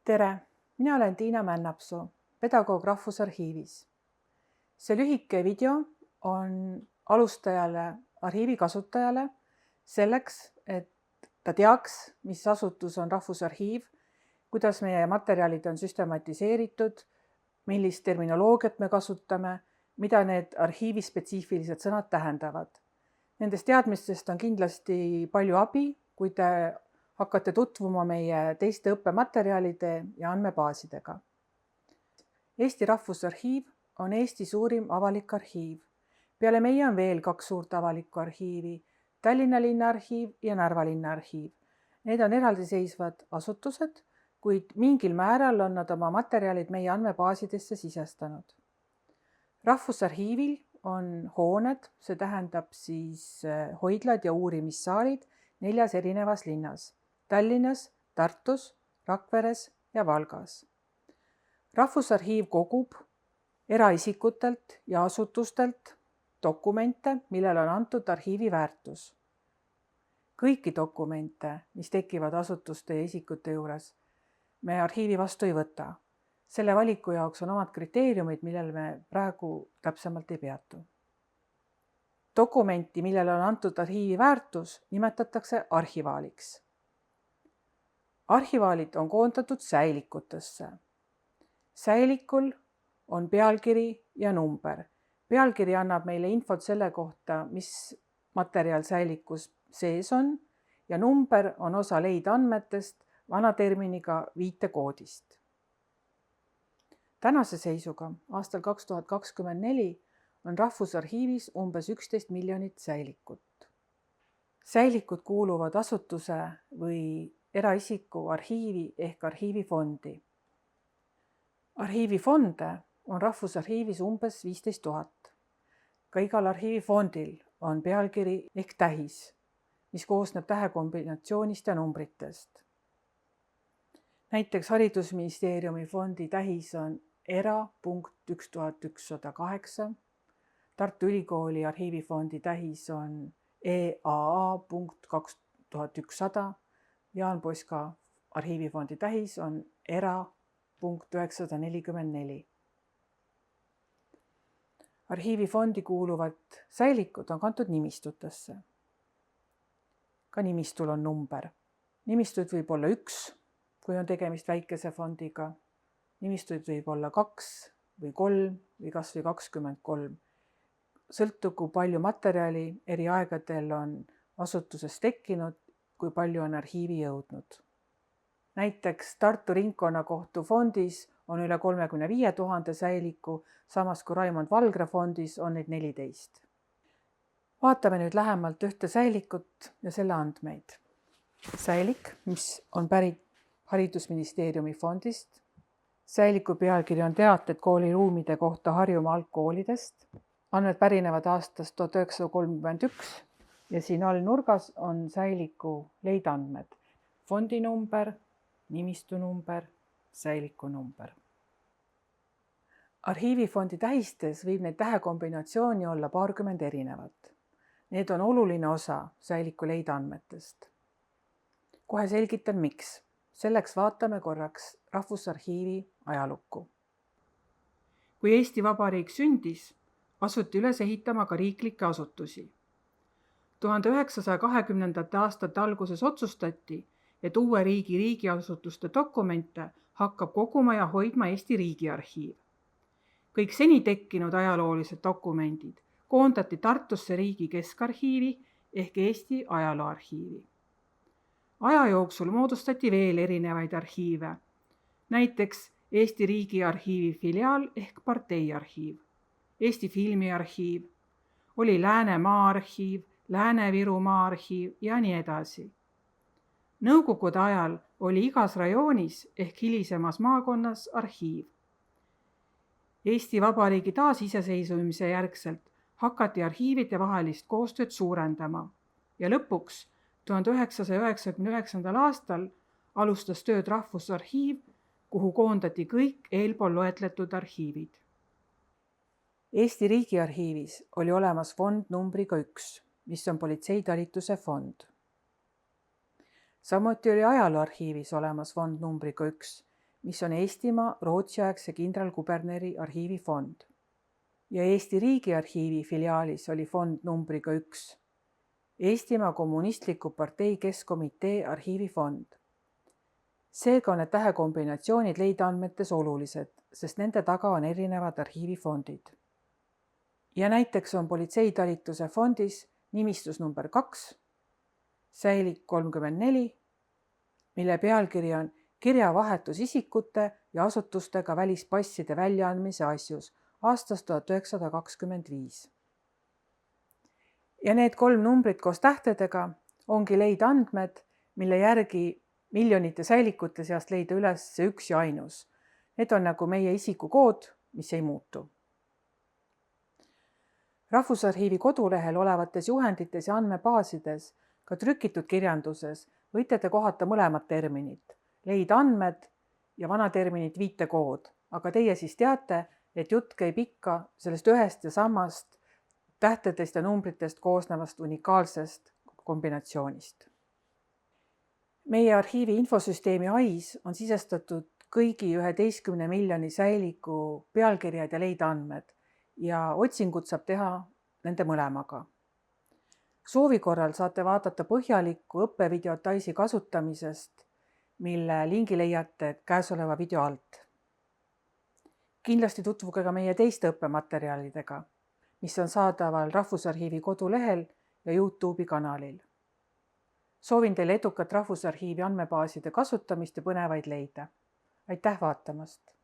Tere, mina olen Tiina Männapsuu, pedagoog Rahvusarhiivis. See lühike video on alustajale, arhiivi kasutajale selleks, et ta teaks, mis asutus on Rahvusarhiiv, kuidas meie materjalid on süstematiseeritud, millist terminoloogiat me kasutame, mida need arhiivi spetsiifilised sõnad tähendavad. Nendest teadmistest on kindlasti palju abi, kui te hakkate tutvuma meie teiste õppematerjalide ja andmebaasidega. Eesti Rahvusarhiiv on Eesti suurim avalik arhiiv. Peale meie on veel 2 suurt avalikku arhiivi, Tallinna linnaarhiiv ja Narva linnaarhiiv. Need on eraldiseisvad asutused, kuid mingil määral on nad oma materjalid meie andmebaasidesse sisestanud. Rahvusarhiivil on hooned, see tähendab siis hoidlad ja uurimissaalid 4 erinevas linnas. Tallinnas, Tartus, Rakveres ja Valgas. Rahvusarhiiv kogub eraisikutelt ja asutustelt dokumente, millele on antud arhiivi väärtus. Kõiki dokumente, mis tekivad asutuste ja isikute juures, me arhiivi vastu ei võta. Selle valiku jaoks on omad kriteeriumid, millel me praegu täpsemalt ei peatu. Dokumenti, millele on antud arhiivi väärtus, nimetatakse arhivaaliks. Arhivaalid on koondatud säilikutesse. Säilikul on pealkiri ja number. Pealkiri annab meile infot selle kohta, mis materjal säilikus sees on, ja number on osa leidandmetest vanaterminiga viitekoodist. Tänase seisuga aastal 2024 on Rahvusarhiivis umbes 11 miljonit säilikut. Säilikud kuuluvad asutuse või eraisiku arhiivi ehk arhiivifondi. Arhiivifonde on Rahvusarhiivis umbes 15 000. Ka igal arhiivifondil on pealkiri ehk tähis, mis koosneb tähekombinatsioonist ja numbritest. Näiteks Haridusministeeriumi fondi tähis on ERA.1108, Tartu Ülikooli arhiivifondi tähis on EAA.2100, Jaan Poska arhiivifondi tähis on ERA.944. Arhiivifondi kuuluvad säilikud on kantud nimistutesse. Ka nimistul on number. Nimistud võib olla 1, kui on tegemist väikese fondiga. Nimistud võib olla 2 või 3 või kas või 23. Sõltub, kui palju materjali eri aegadel on asutuses tekkinud, kui palju on arhiivi jõudnud. Näiteks Tartu Ringkonnakohtu fondis on üle 35 000 säiliku, samas kui Raimond Valgre fondis on neid 14. Vaatame nüüd lähemalt ühte säilikut ja selle andmeid. Säilik, mis on pärit Haridusministeeriumi fondist. Säiliku pealkiri on teated kooliruumide kohta Harjumaa algkoolidest. Andmed pärinevad aastast 1931 ja siin all nurgas on säiliku leidandmed. Fondinumber, nimistunumber, säilikunumber. Arhiivifondi tähistes võib neid tähekombinatsiooni olla paarkümmend erinevat. Need on oluline osa säiliku leidandmetest. Kohe selgitan, miks. Selleks vaatame korraks Rahvusarhiivi ajalukku. Kui Eesti Vabariik sündis, asuti üles ehitama ka riiklikke asutusi. 1920. aastate alguses otsustati, et uue riigi riigiasutuste dokumente hakkab koguma ja hoidma Eesti Riigiarhiiv. Kõik seni tekkinud ajaloolised dokumendid koondati Tartusse Riigi Keskarhiivi ehk Eesti Ajalooarhiivi. Aja jooksul moodustati veel erinevaid arhiive, näiteks Eesti Riigiarhiivi filiaal ehk parteiarhiiv, Eesti Filmiarhiiv, oli Läänemaa arhiiv, Lääne-Virumaa arhiiv ja nii edasi. Nõukogude ajal oli igas rajoonis ehk hilisemas maakonnas arhiiv. Eesti Vabariigi taasiseseisvumise järgselt hakati arhiivide vahelist koostööd suurendama ja lõpuks 1999. aastal alustas tööd Rahvusarhiiv, kuhu koondati kõik eelpool loetletud arhiivid. Eesti Riigiarhiivis oli olemas fond numbriga 1, mis on politseitalituse fond. Samuti oli ajalooarhiivis olemas fond numbriga 1, mis on Eestimaa Rootsi-aegse kindralkuberneri arhiivifond. Ja Eesti Riigiarhiivi filiaalis oli fond numbriga 1, Eestimaa Kommunistliku Partei Keskkomitee arhiivifond. Seega on need tähekombinatsioonid leideandmetes olulised, sest nende taga on erinevad arhiivifondid. Ja näiteks on politseitalituse fondis nimistus number 2, säilik 34, mille pealkiri on kirjavahetus isikute ja asutustega välispasside väljaandmise asjus aastast 1925. Ja need 3 numbrit koos tähtedega ongi leideandmed, mille järgi miljonite säilikute seast leida üles see üks ja ainus. Need on nagu meie isikukood, mis ei muutu. Rahvusarhiivi kodulehel olevates juhendites ja andmebaasides, ka trükitud kirjanduses, võite te kohata mõlemad terminit, leideandmed ja vana terminit viitekood, aga teie siis teate, et jutt käib ikka sellest ühest ja samast tähtedest ja numbritest koosnevast unikaalsest kombinatsioonist. Meie arhiivi infosüsteemi AIS on sisestatud kõigi 11 miljoni säiliku pealkirjad ja leideandmed ja otsingut saab teha nende mõlemaga. Soovi korral saate vaadata põhjalikku õppevideot AIS-i kasutamisest, mille lingi leiate käesoleva video alt. Kindlasti tutvuge ka meie teiste õppematerjalidega, mis on saadaval Rahvusarhiivi kodulehel ja YouTube'i kanalil. Soovin teile edukat Rahvusarhiivi andmebaaside kasutamist ja põnevaid leide. Aitäh vaatamast!